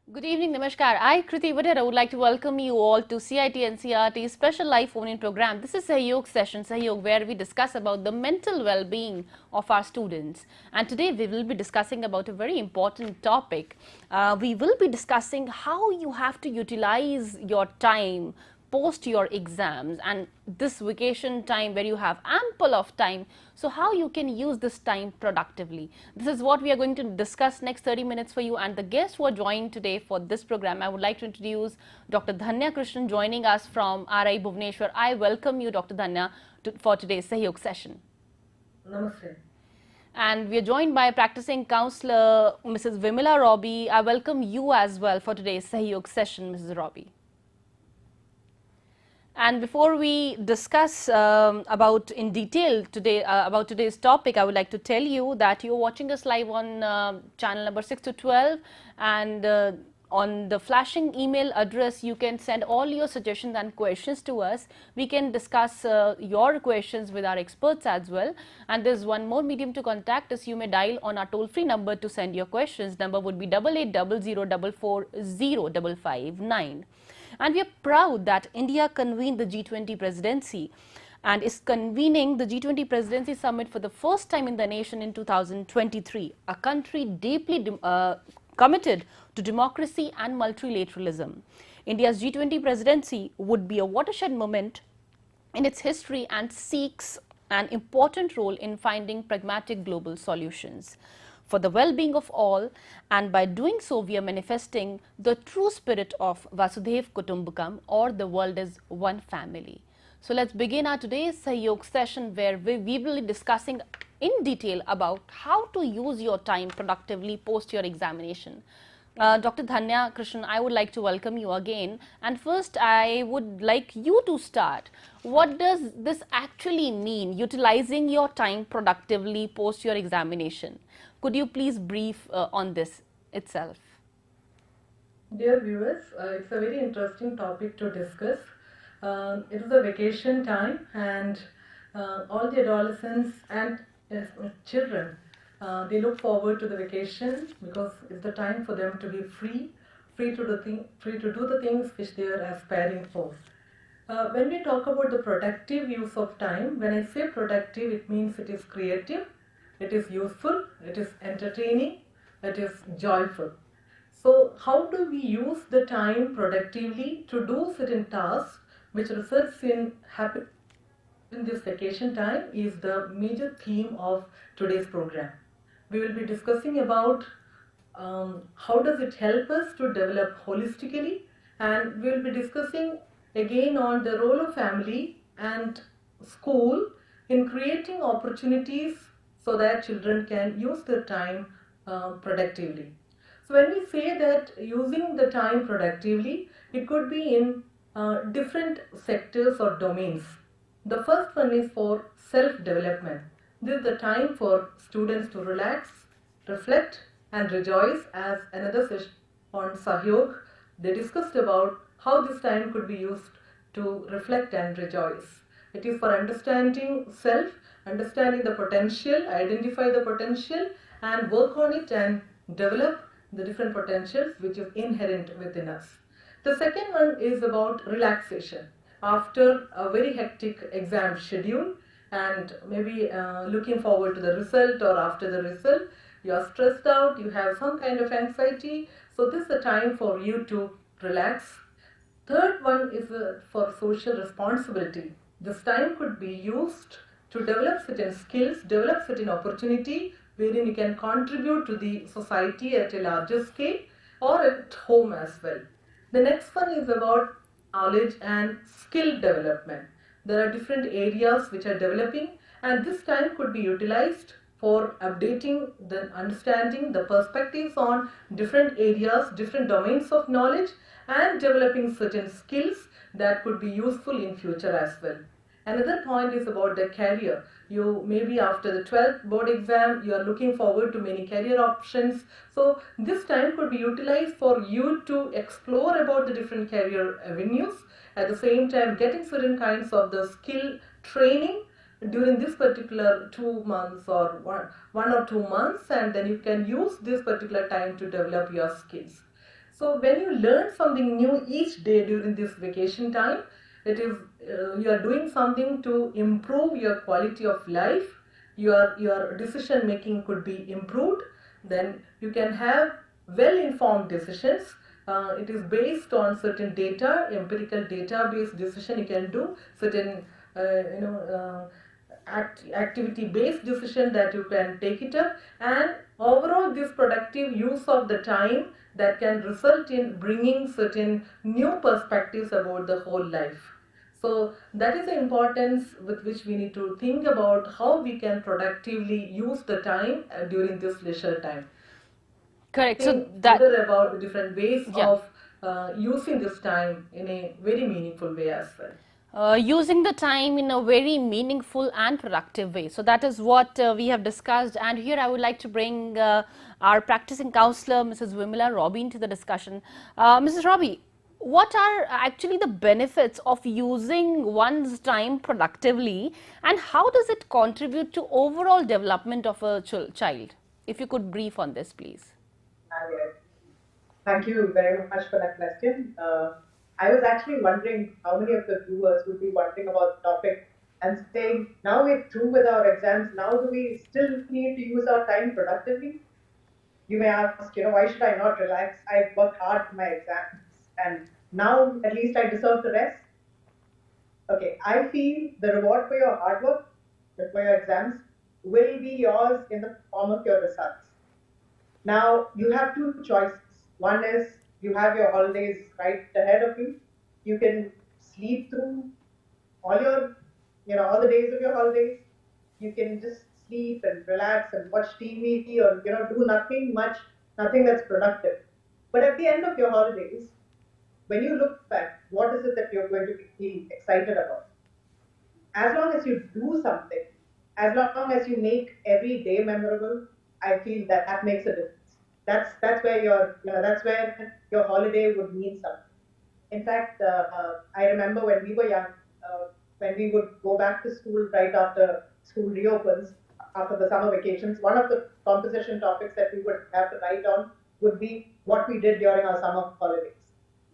Good evening, Namaskar. I, Kriti Vadera, would like to welcome you all to CIT NCRT's special live phone-in program. This is SAHYOG session, SAHYOG, where we discuss about the mental well-being of our students. And today we will be discussing about a very important topic. We will be discussing how you have to utilize your time post your exams and this vacation time where you have ample of time, so how you can use this time productively. This is what we are going to discuss next 30 minutes for you, and the guests who are joined today for this program, I would like to introduce Dr. Dhanya Krishnan joining us from RI Bhubaneswar. I welcome you, Dr. Dhanya, for today's Sahyog session. Namaste. And we are joined by practicing counselor Mrs. Vimala Robbie. I welcome you as well for today's Sahyog session, Mrs. Robbie. And before we discuss about in detail today about today's topic, I would like to tell you that you're watching us live on channel number 6 to 12, and on the flashing email address you can send all your suggestions and questions to us. We can discuss your questions with our experts as well. And there's one more medium to contact us. You may dial on our toll-free number to send your questions. Number would be 8800440559. And we are proud that India convened the G20 presidency and is convening the G20 presidency summit for the first time in the nation in 2023, a country deeply committed to democracy and multilateralism. India's G20 presidency would be a watershed moment in its history and seeks an important role in finding pragmatic global solutions for the well-being of all, and by doing so we are manifesting the true spirit of Vasudhaiv Kutumbakam, or the world is one family. So let's begin our today's Sahyog session, where we will be discussing in detail about how to use your time productively post your examination. Dr. Dhanya Krishnan, I would like to welcome you again, and first I would like you to start. What does this actually mean, utilizing your time productively post your examination? Could you please brief on this itself? Dear viewers, it's a very interesting topic to discuss. It is a vacation time, and all the adolescents and children, they look forward to the vacation because it's the time for them to be free to do the things which they are aspiring for. When we talk about the productive use of time, when I say productive, it means it is creative, it is useful, it is entertaining, it is joyful. So how do we use the time productively to do certain tasks which results in happiness in this vacation time is the major theme of today's program. We will be discussing about how does it help us to develop holistically, and we will be discussing again on the role of family and school in creating opportunities so that children can use their time productively. So when we say that using the time productively, it could be in different sectors or domains. The first one is for self-development. This is the time for students to relax, reflect and rejoice. As another session on Sahyog, they discussed about how this time could be used to reflect and rejoice. It is for understanding self, understanding the potential, identify the potential and work on it and develop the different potentials which is inherent within us. The second one is about relaxation. After a very hectic exam schedule and maybe looking forward to the result, or after the result you are stressed out, you have some kind of anxiety, so this is the time for you to relax. Third one is for social responsibility. This time could be used to develop certain skills, develop certain opportunity wherein you can contribute to the society at a larger scale or at home as well. The next one is about knowledge and skill development. There are different areas which are developing, and this time could be utilized for updating the understanding, the perspectives on different areas, different domains of knowledge, and developing certain skills that could be useful in future as well. Another point is about the career. You maybe after the 12th board exam, you are looking forward to many career options. So this time could be utilized for you to explore about the different career avenues. At the same time, getting certain kinds of the skill training during this particular 2 months or one or 2 months, and then you can use this particular time to develop your skills. So when you learn something new each day during this vacation time, it is you are doing something to improve your quality of life. Your decision making could be improved. Then you can have well informed decisions. It is based on certain data, empirical data based decision. You can do certain you know activity based decision that you can take it up, and overall this productive use of the time that can result in bringing certain new perspectives about the whole life. So that is the importance with which we need to think about how we can productively use the time during this leisure time. Correct. So Think that, further about the different ways yeah. of using this time in a very meaningful way as well. Using the time in a very meaningful and productive way. So that is what we have discussed. And here I would like to bring our practicing counselor, Mrs. Wimala Robbie, into the discussion. Mrs. Robbie, what are actually the benefits of using one's time productively, and how does it contribute to overall development of a child? If you could brief on this, please. Yes. Thank you very much for that question. I was actually wondering how many of the viewers would be wondering about the topic and saying, now we're through with our exams, now do we still need to use our time productively? You may ask, why should I not relax? I've worked hard for my exams and now at least I deserve the rest. Okay, I feel the reward for your hard work, for your exams, will be yours in the form of your results. Now, you have two choices. One is you have your holidays right ahead of you. You can sleep through all all the days of your holidays. You can just sleep and relax and watch TV or, do nothing much, nothing that's productive. But at the end of your holidays, when you look back, what is it that you're going to be excited about? As long as you do something, as long as you make every day memorable, I feel that makes a difference. That's where your holiday would mean something. In fact, I remember when we were young, when we would go back to school right after school reopens, after the summer vacations, one of the composition topics that we would have to write on would be what we did during our summer holidays.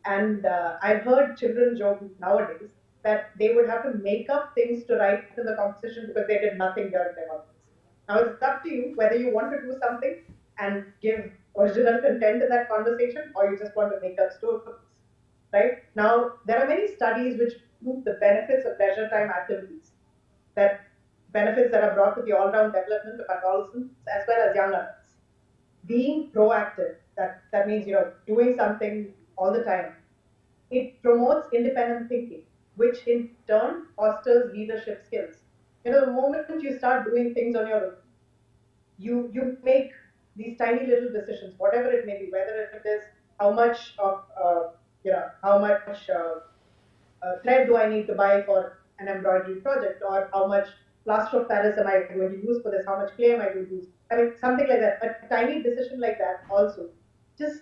And I've heard children joke nowadays that they would have to make up things to write in the composition because they did nothing during their holidays. Now it's up to you whether you want to do something and give original content in that conversation, or you just want to make up stories, right? Now, there are many studies which prove the benefits of leisure time activities, that benefits that are brought to the all-round development of adolescents as well as young adults. Being proactive, that means, doing something all the time. It promotes independent thinking, which in turn fosters leadership skills. The moment you start doing things on your own, you make these tiny little decisions, whatever it may be, whether it is how much of thread do I need to buy for an embroidery project, or how much plaster of Paris am I going to use for this, how much clay am I going to use? I mean, something like that. A tiny decision like that also just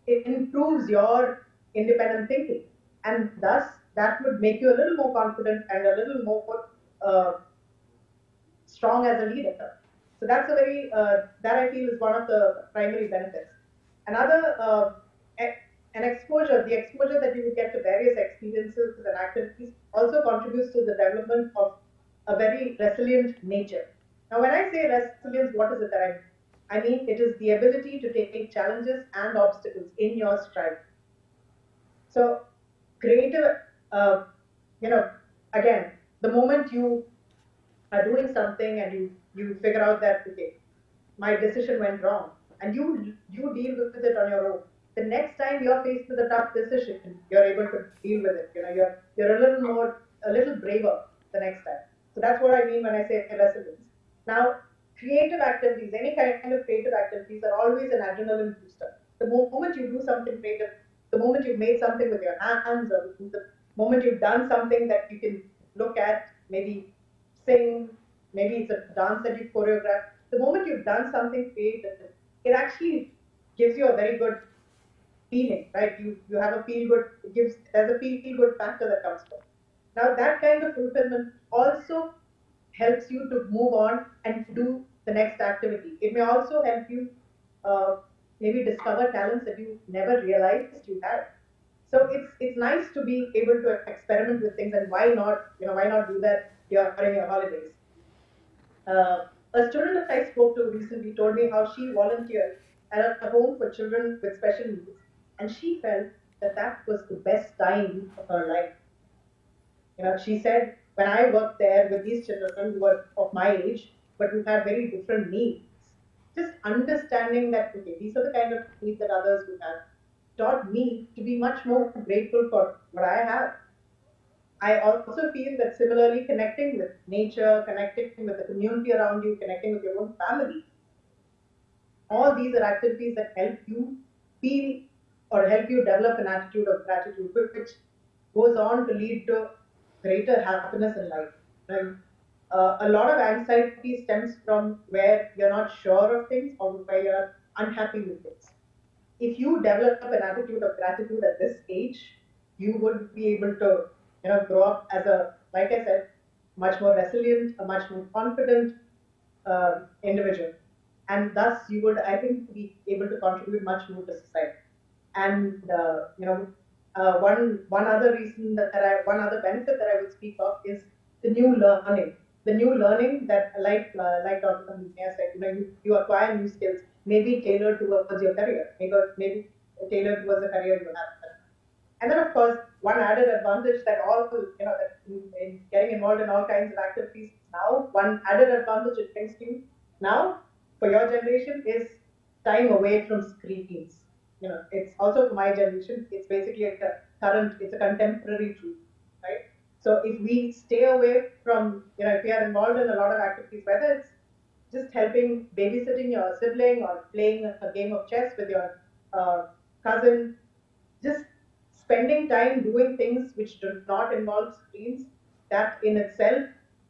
it improves your independent thinking, and thus that would make you a little more confident and a little more strong as a leader. So that's a very that I feel is one of the primary benefits. Another the exposure that you would get to various experiences and activities also contributes to the development of a very resilient nature. Now, when I say resilience, what is it that I mean? It is the ability to take challenges and obstacles in your stride. So, creative, again, the moment you are doing something and you figure out that, okay, my decision went wrong, and you deal with it on your own. The next time you're faced with a tough decision, you're able to deal with it. You're a little braver the next time. So that's what I mean when I say resilience. Now, creative activities, any kind of creative activities are always an adrenaline booster. The moment you do something creative, the moment you've made something with your hands, or the moment you've done something that you can look at, maybe sing, maybe it's a dance that you choreograph. The moment you've done something creative, it actually gives you a very good feeling, right? You have a feel good. There's a feel good factor that comes from. Now that kind of fulfillment also helps you to move on and do the next activity. It may also help you maybe discover talents that you never realized you had. So it's nice to be able to experiment with things, and why not do that during your holidays? A student that I spoke to recently told me how she volunteered at a home for children with special needs, and she felt that that was the best time of her life. She said, when I worked there with these children who were of my age, but who had very different needs, just understanding that, okay, these are the kind of needs that others would have, taught me to be much more grateful for what I have. I also feel that similarly, connecting with nature, connecting with the community around you, connecting with your own family, all these are activities that help you feel or help you develop an attitude of gratitude, which goes on to lead to greater happiness in life. Right? A lot of anxiety stems from where you're not sure of things or where you're unhappy with things. If you develop an attitude of gratitude at this age, you would be able to, grow up as a, like I said, much more resilient, a much more confident individual, and thus you would, I think, be able to contribute much more to society. And one other reason one other benefit that I would speak of is the new learning. The new learning that, like Dr. Kamina said, you acquire new skills, maybe tailored towards your career, maybe tailored towards the career you have. And then, of course, one added advantage that that in getting involved in all kinds of activities now, one added advantage it brings to you now for your generation is time away from screens. It's also for my generation, it's basically it's a contemporary truth, right? So if we stay away from, if we are involved in a lot of activities, whether it's just helping babysitting your sibling or playing a game of chess with your cousin, just spending time doing things which do not involve screens, that in itself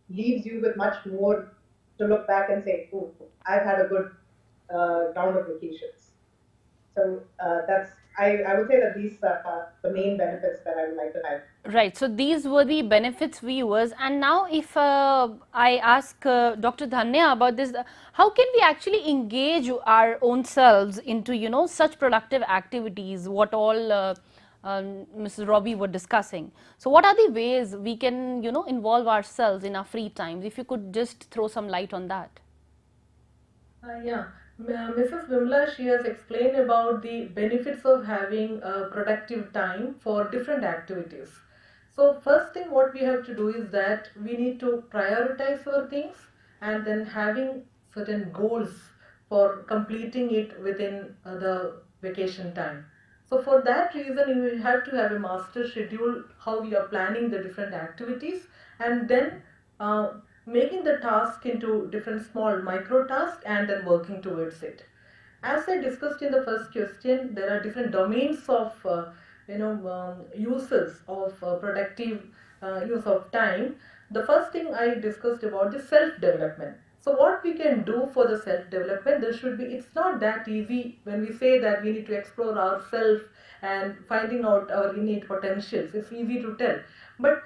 leaves you with much more to look back and say, oh, I've had a good round of vacations. So I would say that these are the main benefits that I would like to have. Right. So these were the benefits, viewers. And now if I ask Dr. Dhanya about this, how can we actually engage our own selves into, such productive activities, what all Mrs. Robbie were discussing. So what are the ways we can, involve ourselves in our free times? If you could just throw some light on that. Yeah. Mrs. Vimla, she has explained about the benefits of having a productive time for different activities. So first thing what we have to do is that we need to prioritize our things and then having certain goals for completing it within the vacation time. So for that reason, we have to have a master schedule how we are planning the different activities, and then making the task into different small micro tasks and then working towards it. As I discussed in the first question, there are different domains of uses of productive use of time. The first thing I discussed about is self-development. So what we can do for the self-development, it's not that easy when we say that we need to explore ourselves and finding out our innate potentials. It's easy to tell. But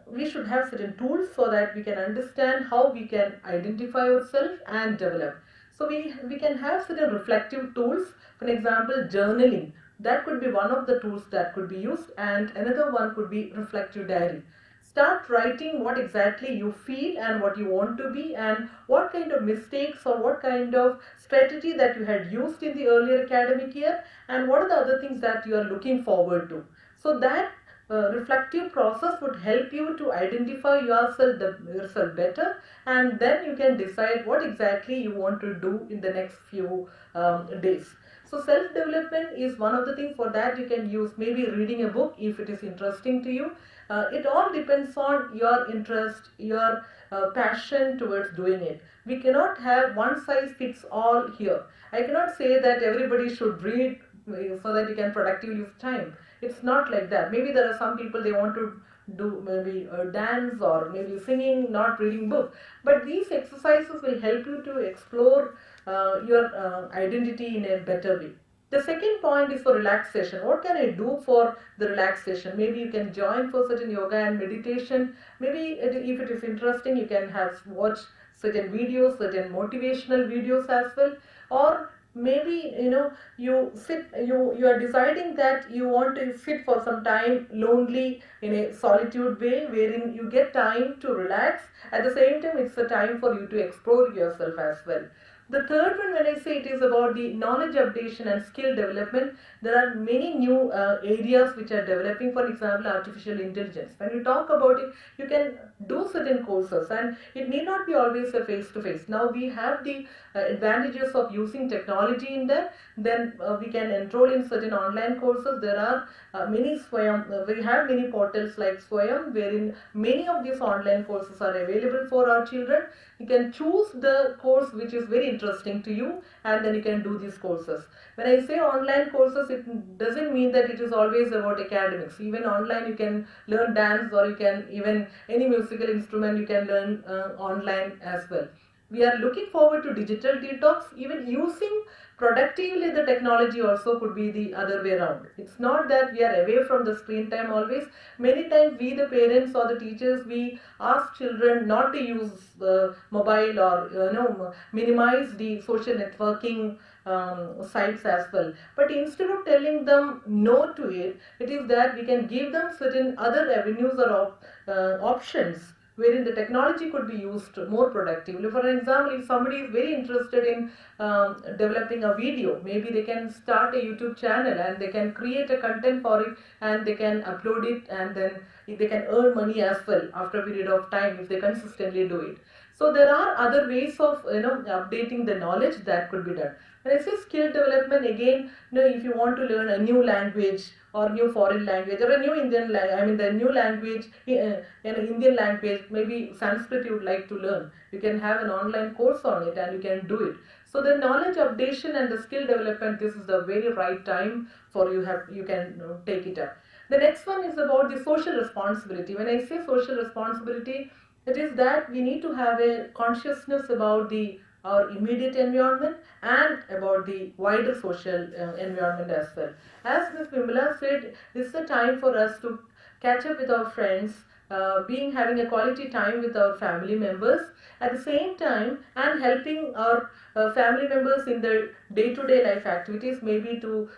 we should have certain tools so that we can understand how we can identify ourselves and develop. So we can have certain reflective tools. For example, journaling. That could be one of the tools that could be used, and another one could be reflective diary. Start writing what exactly you feel and what you want to be, and what kind of mistakes or what kind of strategy that you had used in the earlier academic year, and what are the other things that you are looking forward to. So that reflective process would help you to identify yourself better, and then you can decide what exactly you want to do in the next few days. So self-development is one of the things. For that you can use maybe reading a book if it is interesting to you. It all depends on your interest, your passion towards doing it. We cannot have one size fits all here. I cannot say that everybody should read so that you can productively use time. It's not like that. Maybe there are some people, they want to do maybe dance or maybe singing, not reading book. But these exercises will help you to explore your identity in a better way. The second point is for relaxation. What can I do for the relaxation? Maybe you can join for certain yoga and meditation. Maybe if it is interesting, you can watch certain videos, certain motivational videos as well. Or maybe you are deciding that you want to sit for some time lonely in a solitude way, wherein you get time to relax. At the same time, it's a time for you to explore yourself as well. The third one, when I say it is about the knowledge updation and skill development, there are many new areas which are developing. For example, artificial intelligence. When you talk about it, you can do certain courses, and it need not be always a face-to-face. Now we have the advantages of using technology in that. Then we can enroll in certain online courses. There are many Swayam. We have many portals like Swayam, wherein many of these online courses are available for our children. You can choose the course which is very interesting to you, and then you can do these courses. When I say online courses, it doesn't mean that it is always about academics. Even online you can learn dance, or you can even any musical instrument you can learn online as well. We are looking forward to digital detox. Even using productively the technology also could be the other way around. It's not that we are away from the screen time always. Many times we, the parents or the teachers, we ask children not to use mobile, or minimize the social networking sites as well. But instead of telling them no to it, it is that we can give them certain other avenues or options wherein the technology could be used more productively. For example, if somebody is very interested in developing a video, maybe they can start a YouTube channel and they can create a content for it, and they can upload it, and then they can earn money as well after a period of time if they consistently do it. So there are other ways of updating the knowledge that could be done. When I say skill development, again, if you want to learn a new language or new foreign language or a new Indian language, I mean the new language, an Indian language, maybe Sanskrit you would like to learn, you can have an online course on it and you can do it. So the knowledge updation and the skill development, this is the very right time for you can take it up. The next one is about the social responsibility. When I say social responsibility, it is that we need to have a consciousness about our immediate environment and about the wider social environment as well. As Ms. Vimala said, this is the time for us to catch up with our friends, having a quality time with our family members at the same time, and helping our family members in their day-to-day life activities, maybe to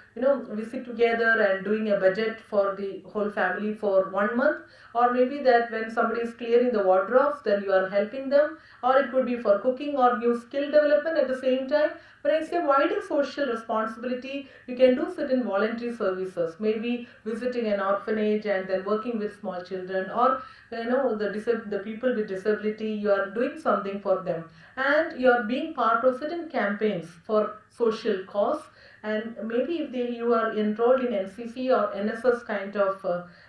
visit together and doing a budget for the whole family for 1 month, or maybe that when somebody is clearing the wardrobes, then you are helping them, or it could be for cooking or new skill development at the same time. When I say wider social responsibility, you can do certain voluntary services, maybe visiting an orphanage and then working with small children, or the people with disability, you are doing something for them, and you are being part of certain campaigns for social cause. And maybe if you are enrolled in NCC or NSS kind of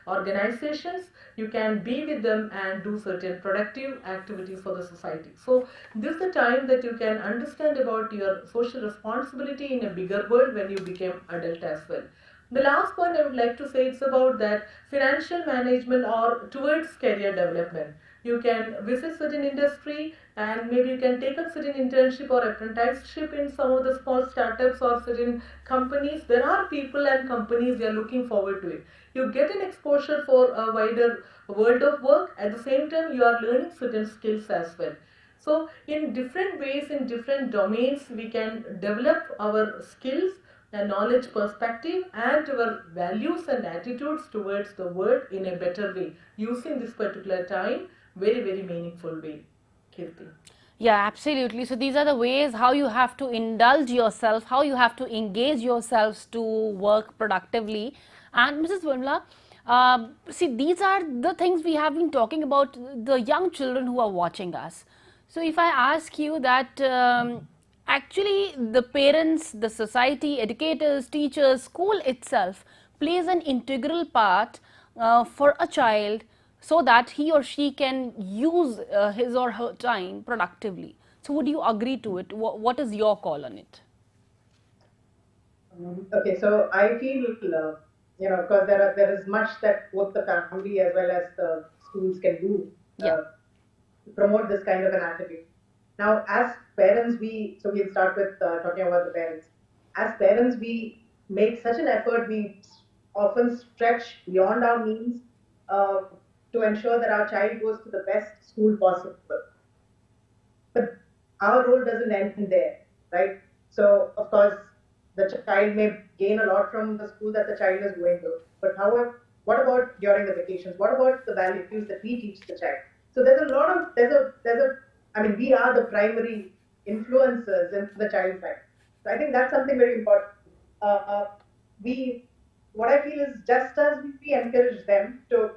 organizations, you can be with them and do certain productive activities for the society. So this is the time that you can understand about your social responsibility in a bigger world when you become adult as well. The last point I would like to say, it's about that financial management or towards career development. You can visit certain industry, and maybe you can take up certain internship or apprenticeship in some of the small startups or certain companies. There are people and companies, they are looking forward to it. You get an exposure for a wider world of work. At the same time, you are learning certain skills as well. So in different ways, in different domains, we can develop our skills and knowledge perspective and our values and attitudes towards the world in a better way, using this particular time very, very meaningful way. Kirti. Yeah, absolutely. So these are the ways how you have to indulge yourself, how you have to engage yourselves to work productively. And Mrs. Vimla, see, these are the things we have been talking about, the young children who are watching us. So if I ask you that actually the parents, the society, educators, teachers, school itself plays an integral part for a child so that he or she can use his or her time productively. So would you agree to it? What is your call on it? Okay, so I feel, because there is much that both the family as well as the schools can do Yeah. to promote this kind of an attitude. Now, as parents, we'll start with talking about the parents. As parents, we make such an effort, we often stretch beyond our means uh, to ensure that our child goes to the best school possible. But our role doesn't end there, right? So, of course, the child may gain a lot from the school that the child is going to. But however, what about during the vacations? What about the values that we teach the child? So there's a lot of, I mean, we are the primary influencers in the child's life. So I think that's something very important. We, what I feel is just as we encourage them to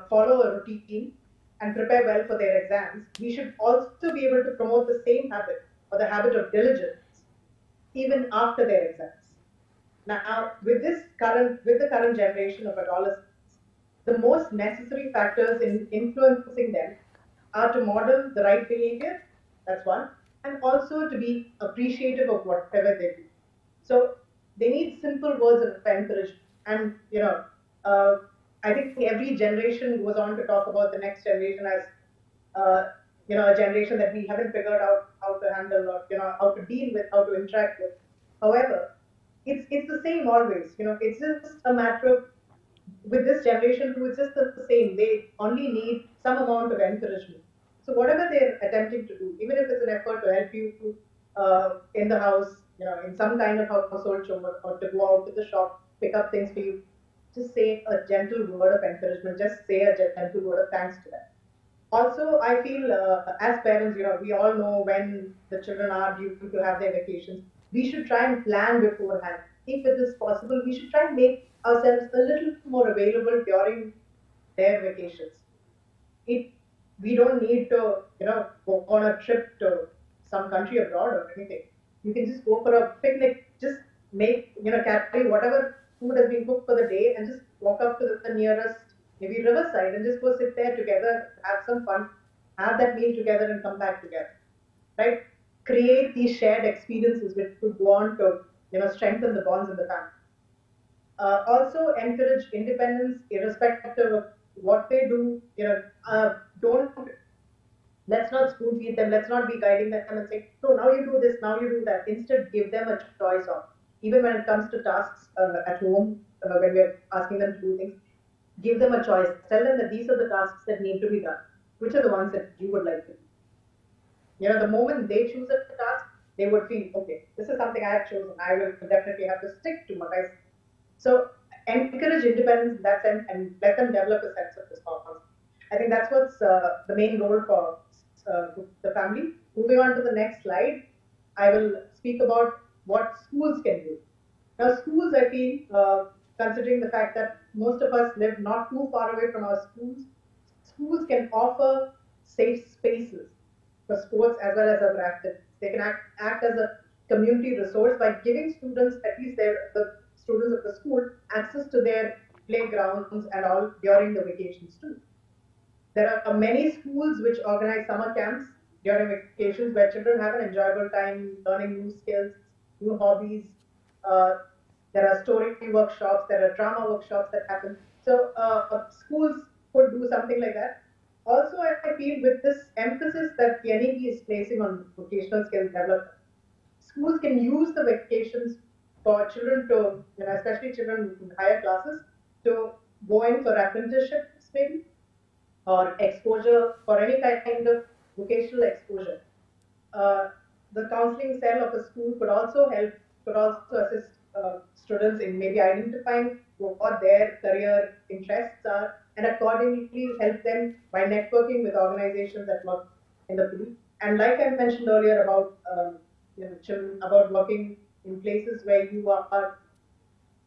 follow a routine and prepare well for their exams, we should also be able to promote the same habit or the habit of diligence even after their exams. Now, with the current generation of adolescents, the most necessary factors in influencing them are to model the right behavior, that's one, and also to be appreciative of whatever they do. So they need simple words of encouragement. And I think every generation goes on to talk about the next generation as a generation that we haven't figured out how to handle or how to deal with, how to interact with. However, it's the same always. It's just a matter of with this generation too. It's just the same. They only need some amount of encouragement. So whatever they're attempting to do, even if it's an effort to help you in the house, in some kind of household chore, or to go out to the shop, pick up things for you, just say a gentle word of encouragement. Just say a gentle word of thanks to them. Also, I feel as parents, we all know when the children are due to have their vacations. We should try and plan beforehand. If it is possible, we should try and make ourselves a little more available during their vacations. We don't need to, go on a trip to some country abroad or anything. You can just go for a picnic, just make, carry whatever food has been cooked for the day and just walk up to the nearest, maybe riverside, and just go sit there together, have some fun, have that meal together and come back together, right? Create these shared experiences which could go on to, strengthen the bonds in the family. Also encourage independence irrespective of what they do. Don't Let's not spoon feed them. Let's not be guiding them and say, no, now you do this, now you do that. Instead, give them a choice of, even when it comes to tasks at home, when we're asking them to do things, give them a choice. Tell them that these are the tasks that need to be done. Which are the ones that you would like to do? The moment they choose a task, they would feel, okay, this is something I have chosen. I will definitely have to stick to what I say. So encourage independence in that sense and let them develop a sense of responsibility. I think that's what's the main role for the family. Moving on to the next slide, I will speak about what schools can do. Now, schools, I feel, considering the fact that most of us live not too far away from our schools can offer safe spaces for sports as well as other activities. They can act as a community resource by giving students, at least the students of the school, access to their playgrounds and all during the vacations too. There are many schools which organize summer camps during vacations where children have an enjoyable time learning new skills, new hobbies. There are story workshops, there are drama workshops that happen. So schools could do something like that. Also, I feel with this emphasis that the NEP is placing on vocational skills development, schools can use the vacations for children to, especially children in higher classes, to go in for apprenticeships maybe, or exposure for any kind of vocational exposure. The counseling cell of the school could also assist students in maybe identifying what their career interests are and accordingly help them by networking with organizations that work in the field. And like I mentioned earlier about children, about working in places where you are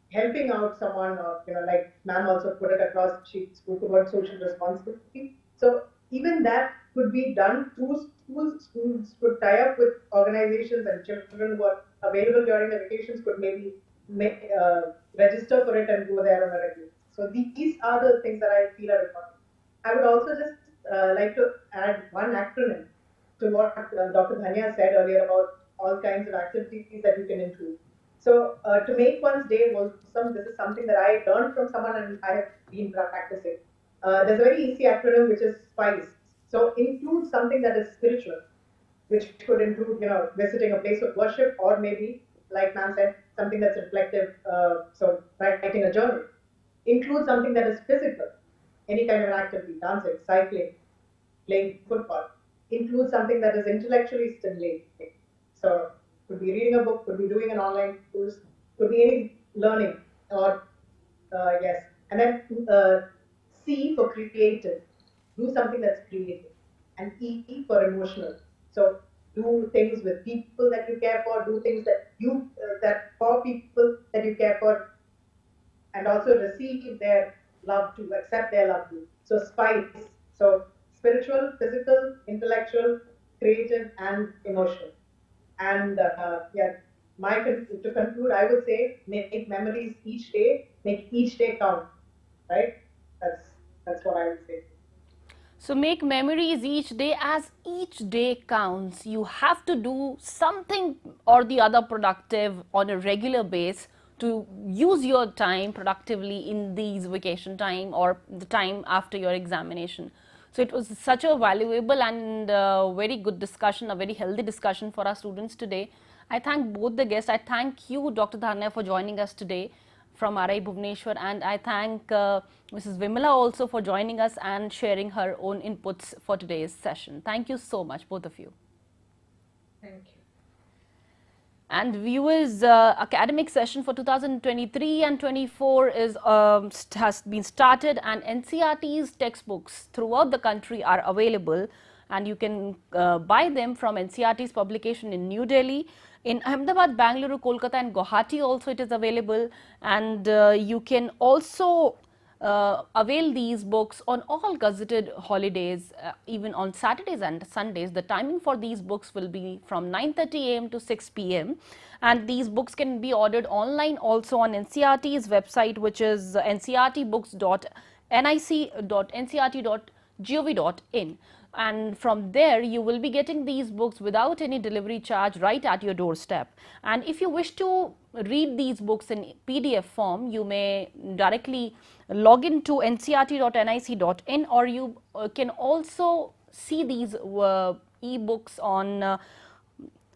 helping out someone, or like ma'am also put it across, she spoke about social responsibility. So even that could be done through schools. Schools could tie up with organizations, and children who are available during the vacations could maybe register for it and go there on a regular. So these are the things that I feel are important. I would also just like to add one acronym to what Dr. Dhanya said earlier about all kinds of activities that you can include. So to make one's day wholesome, this is something that I learned from someone and I have been practicing. There's a very easy acronym which is SPICE. So include something that is spiritual, which could include, visiting a place of worship, or maybe, like ma'am said, something that's reflective. So writing a journal. Include something that is physical, any kind of an activity, dancing, cycling, playing football. Include something that is intellectually stimulating. So Could be reading a book, could be doing an online course, could be any learning or yes. And then C for creative. Do something that's creative. And E for emotional. So do things with people that you care for, do things that for people that you care for, and also receive their love too, accept their love too. So spice. So spiritual, physical, intellectual, creative, and emotional. And yeah, to conclude, I would say make memories each day, make each day count. Right? That's what I would say. So make memories each day, as each day counts. You have to do something or the other productive on a regular basis to use your time productively in these vacation time or the time after your examination. So it was such a valuable and very good discussion, a very healthy discussion for our students today. I thank both the guests. I thank you, Dr. Dharnya, for joining us today from RI Bhubaneswar, and I thank Mrs. Vimala also for joining us and sharing her own inputs for today's session. Thank you so much, both of you. Thank you. And viewers, academic session for 2023 and 24 has been started, and NCERT's textbooks throughout the country are available, and you can buy them from NCERT's publication in New Delhi. In Ahmedabad, Bangalore, Kolkata and Guwahati also it is available, and you can also avail these books on all gazetted holidays, even on Saturdays and Sundays. The timing for these books will be from 9:30 am to 6 pm, and these books can be ordered online also on NCERT's website, which is ncertbooks.nic.ncert.gov.in. And from there you will be getting these books without any delivery charge right at your doorstep. And if you wish to read these books in PDF form, you may directly log in to ncert.nic.in, or you can also see these e-books on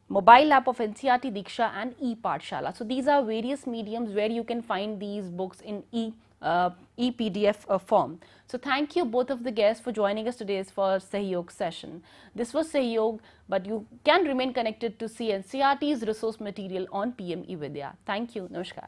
mobile app of NCERT Diksha and e-Pathshala. So these are various mediums where you can find these books in e-PDF form. So thank you both of the guests for joining us today for SAHYOG session. This was SAHYOG, but you can remain connected to see NCERT's resource material on PM eVidya. Thank you. Namaskar.